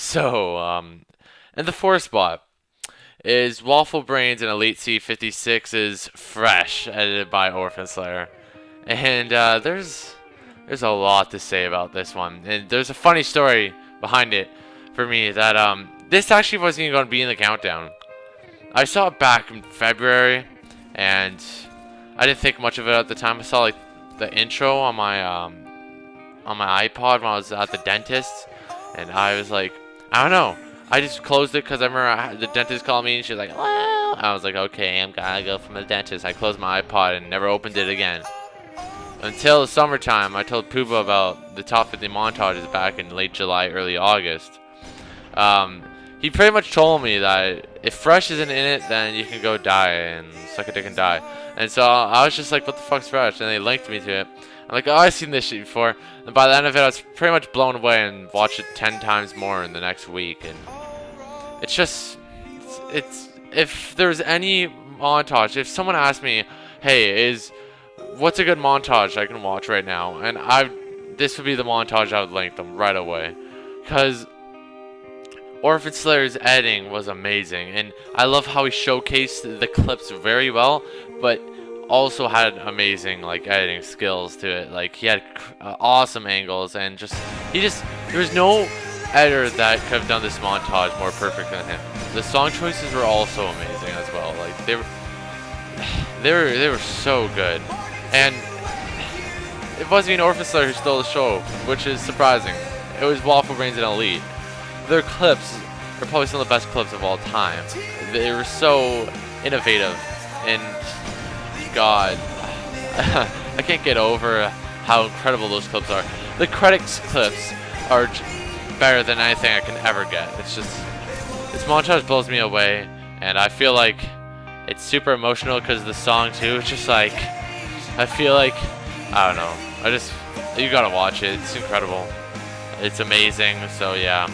So, in the fourth spot is Waffle Brains and Elite C56's Fresh, edited by N00bSlayer. And there's a lot to say about this one. And there's a funny story behind it for me that this actually wasn't even going to be in the countdown. I saw it back in February, and I didn't think much of it at the time. I saw like the intro on my iPod when I was at the dentist, and I was like, I don't know. I just closed it because I remember the dentist called me and she was like, well, I was like, okay, I'm gonna go from the dentist. I closed my iPod and never opened it again. Until the summertime, I told Puba about the top 50 montages back in late July, early August. He pretty much told me that if Fresh isn't in it, then you can go die and suck a dick and die. And so I was just like, what the fuck's Fresh? And they linked me to it. I'm like, oh, I've seen this shit before. And by the end of it, I was pretty much blown away and watched it 10 times more in the next week. And it's just, it's if there's any montage, if someone asked me, hey, what's a good montage I can watch right now? And this would be the montage I would link them right away. Because N00bSlayer's editing was amazing, and I love how he showcased the clips very well, but also had amazing like editing skills to it. Like he had awesome angles, and there was no editor that could have done this montage more perfect than him. The song choices were also amazing as well. Like they were so good, and it wasn't even N00bSlayer who stole the show, which is surprising. It was Waffle Brains and Elite. Their clips are probably some of the best clips of all time. They were so innovative, and God, I can't get over how incredible those clips are. The credits clips are better than anything I can ever get. It's just, this montage blows me away, and I feel like it's super emotional because of the song too. It's just like, I feel like, I don't know, you gotta watch it. It's incredible. It's amazing. So yeah.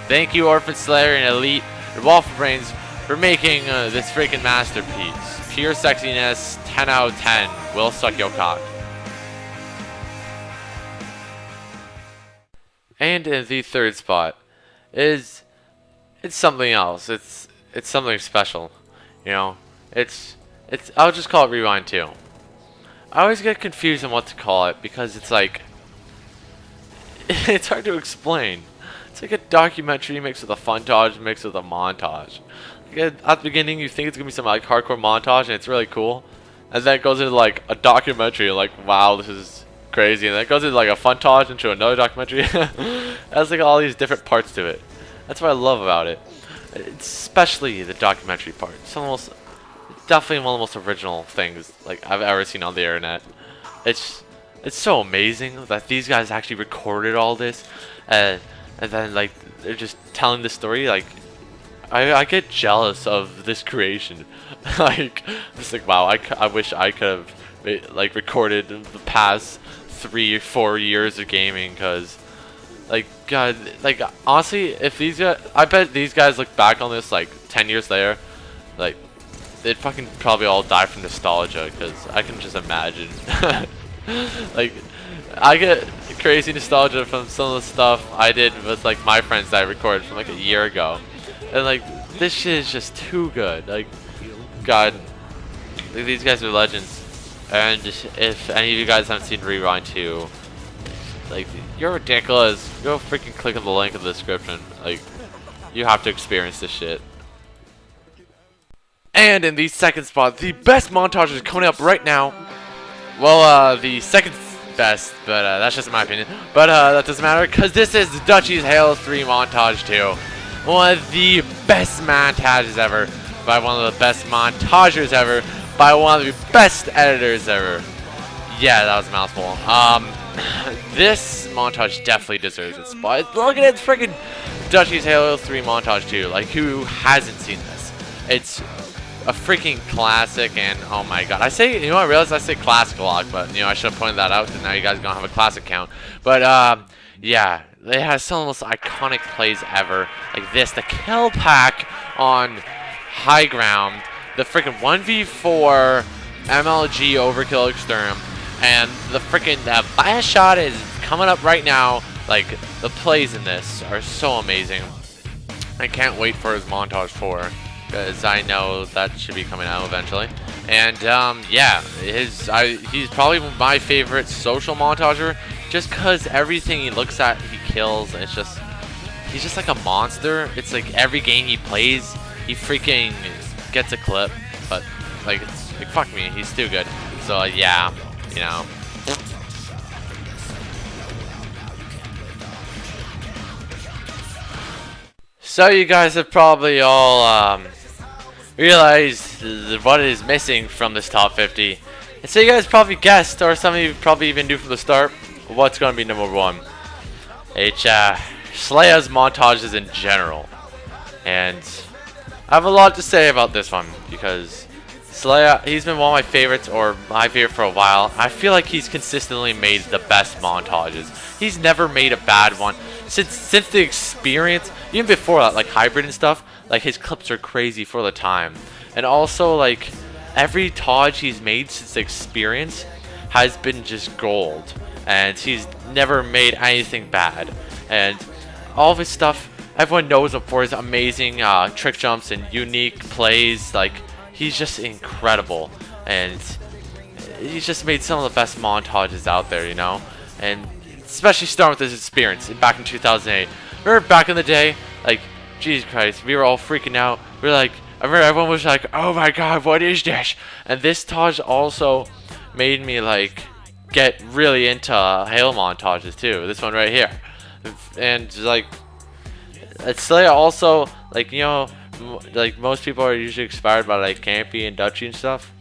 Thank you, N00bSlayer and Elite and Waffle Brains for making this freaking masterpiece. Pure sexiness, 10 out of 10. Will suck your cock. And in the third spot it's something else. It's something special. You know, I'll just call it Rewind 2. I always get confused on what to call it because it's like it's hard to explain. It's like a documentary mixed with a funtage mixed with a montage. Like at the beginning, you think it's gonna be some like hardcore montage, and it's really cool, and then it goes into like a documentary, like wow, this is crazy, and then it goes into like a funtage into another documentary. It has like all these different parts to it. That's what I love about it. Especially the documentary part. It's definitely one of the most original things like I've ever seen on the internet. It's so amazing that these guys actually recorded all this. And then like they're just telling the story. Like I get jealous of this creation. Like just like wow, I wish I could have like recorded the past 3 or 4 years of gaming, because like God, like honestly, if these guys, I bet these guys look back on this like 10 years later, like they'd fucking probably all die from nostalgia, because I can just imagine. Like I get crazy nostalgia from some of the stuff I did with like my friends that I recorded from like a year ago, and like this shit is just too good. Like God, like, these guys are legends. And if any of you guys haven't seen Rewind 2, like you're ridiculous. Go freaking click on the link in the description. Like you have to experience this shit. And in the second spot, the best montage is coming up right now. Well, the second best, but that's just my opinion. But that doesn't matter, because this is Dutchie's Halo 3 Montage 2. One of the best montages ever, by one of the best montagers ever, by one of the best editors ever. Yeah, that was a mouthful. This montage definitely deserves its spot. Look at it, it's freaking Dutchie's Halo 3 Montage 2. Like, who hasn't seen this? It's a freaking classic, and oh my god, you know, I realized I say classic a lot, but you know, I should have pointed that out, because now you guys are gonna have a classic count. But yeah, it has some of the most iconic plays ever, like this, the kill pack on high ground, the freaking 1v4 MLG overkill exterm, and the freaking last shot is coming up right now. Like the plays in this are so amazing. I can't wait for his Montage 4, because I know that should be coming out eventually. And yeah, he's probably my favorite social montager, just because everything he looks at, he kills. He's just like a monster. It's like every game he plays, he freaking gets a clip. But like, it's like, fuck me, he's too good. So yeah, you know. So you guys have probably all realized what is missing from this top 50. And so you guys probably guessed, or some of you probably even knew from the start, what's going to be number 1. It's Slayer's montages in general. And I have a lot to say about this one, because Slayer, he's been one of my favorites, or my favorite for a while. I feel like he's consistently made the best montages. He's never made a bad one. Since the experience, even before that, like hybrid and stuff, like his clips are crazy for the time. And also, like, every Taj he's made since the experience has been just gold. And he's never made anything bad. And all of his stuff, everyone knows him for his amazing trick jumps and unique plays. Like, he's just incredible. And he's just made some of the best montages out there, you know? And especially starting with his experience back in 2008. Remember back in the day, like, Jesus Christ, we were all freaking out. We were like, I remember everyone was like, oh my god, what is this? And this Taj also made me, like, get really into Halo montages too. This one right here. And, like, Slayer also, like, you know, like, most people are usually inspired by, like, Campy and Dutchy and stuff.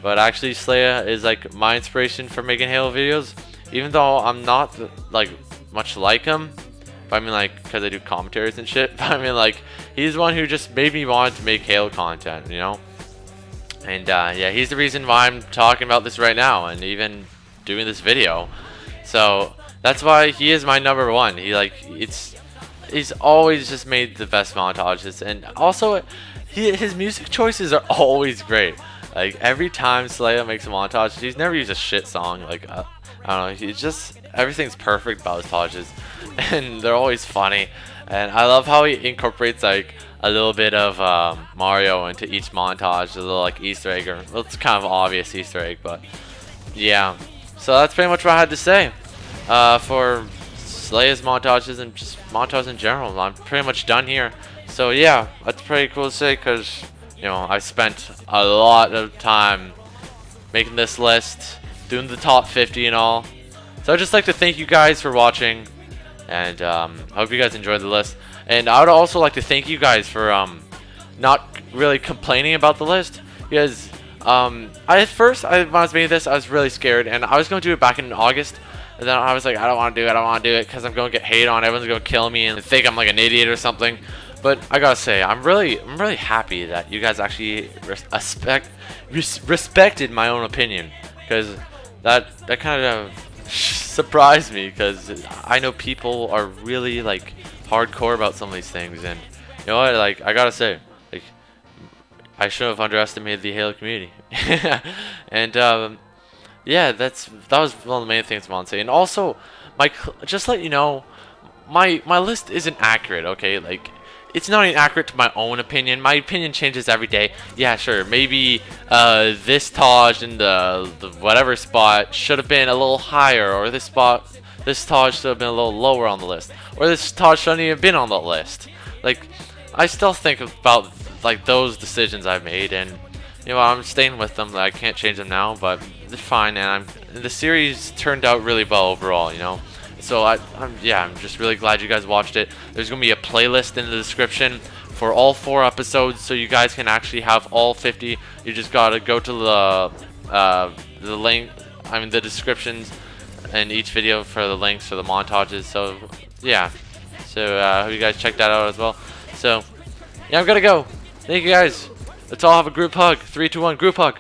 But actually, Slayer is, like, my inspiration for making Halo videos. Even though I'm not, like, much like him. But I mean, like, because I do commentaries and shit. But I mean, like, he's the one who just made me want to make Halo content, you know? And, yeah, he's the reason why I'm talking about this right now. And even doing this video. So, that's why he is my number 1. He's always just made the best montages. And also, his music choices are always great. Like, every time Slayer makes a montage, he's never used a shit song. Like, I don't know, he's just, everything's perfect about his montages, and they're always funny. And I love how he incorporates, like, a little bit of Mario into each montage, a little, like, Easter egg, or, well, it's kind of obvious Easter egg, but yeah. So that's pretty much what I had to say for Slayer's montages and just montages in general. I'm pretty much done here. So yeah, that's pretty cool to say, because, you know, I spent a lot of time making this list, doing the top 50 and all. So I'd just like to thank you guys for watching, and I hope you guys enjoyed the list. And I would also like to thank you guys for not really complaining about the list, because at first, when I was making this, I was really scared, and I was going to do it back in August, and then I was like, I don't want to do it, because I'm going to get hate on, everyone's going to kill me and think I'm like an idiot or something. But I gotta say, I'm really happy that you guys actually respected my own opinion, because that kind of surprised me, because I know people are really, like, hardcore about some of these things. And you know what, like, I gotta say, like, I shouldn't have underestimated the Halo community. And yeah, that was one of the main things I want to say. And also, just let you know, my list isn't accurate, okay? Like, it's not even accurate to my own opinion. My opinion changes every day. Yeah, sure, maybe this Taj in the whatever spot should have been a little higher, or this Taj should have been a little lower on the list, or this Taj shouldn't even been on the list. Like, I still think about, like, those decisions I've made, and you know, I'm staying with them. I can't change them now, but they're fine. And the series turned out really well overall, you know. So I'm just really glad you guys watched it. There's gonna be a playlist in the description for all 4 episodes, so you guys can actually have all 50. You just gotta go to the link, the descriptions in each video for the links for the montages. So yeah, so I hope you guys check that out as well. So yeah, I'm gonna go. Thank you guys. Let's all have a group hug. 3, 2, 1, group hug.